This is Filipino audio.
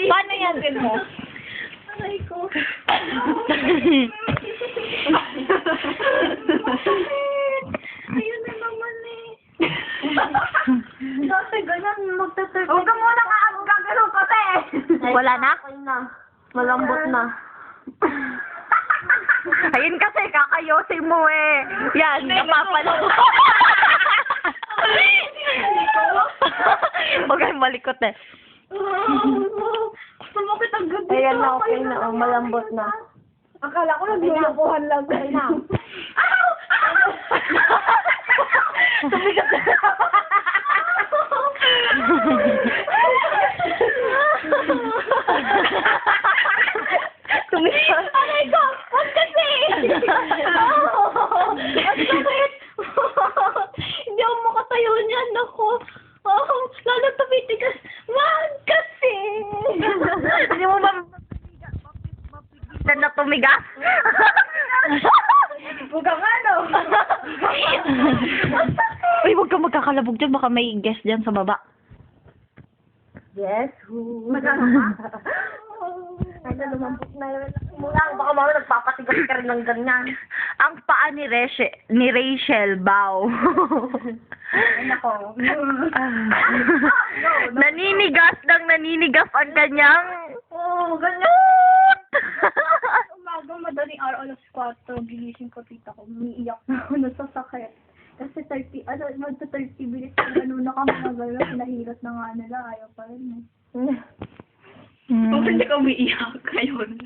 Paano yan din mo? Aray ko. Ayun na naman eh. Dati ganyan, magta-30. Huwag ka muna gagano kasi. Wala na? Okay na. Malambot na. Ayun kasi, kakayosin mo eh. Yan, napapala. Huwag kayong malikot eh. Sumakit ang gabi. Ayan na, okay na. Oh, malambot na. Akala ko naglulukuhan lang kayo na. Tumigas na. Tumigas. Aray ko! Wag kasi! Ang sakit! Hindi ako makatayo niyan. Ako. Lalo tumitigas. Wag kasi! Hindi mo ba mapigilan na tumigas? Huwag ka nga, no? Uy, huwag kang magkakalabog dyan. Baka may guest dyan sa baba. Yes, who? Magkano ka? Ay, lumambot na yun. Mula, baka mama nagpapatigas ka rin ng ganyan. Ang paa ni Rachel Bao. Ay, nako. Naninigas ang kanyang... Oo, ganyan. Umaga, madaling araw, alas 4, ginising ko tita ko. Umiiyak na ako, nasasakit. Kasi 30 minutes na gano'n na kami nagalaw. Pinahirat na nga nila, ayaw pa rin eh. Mm. Kung hindi ka umiiyak, ngayon.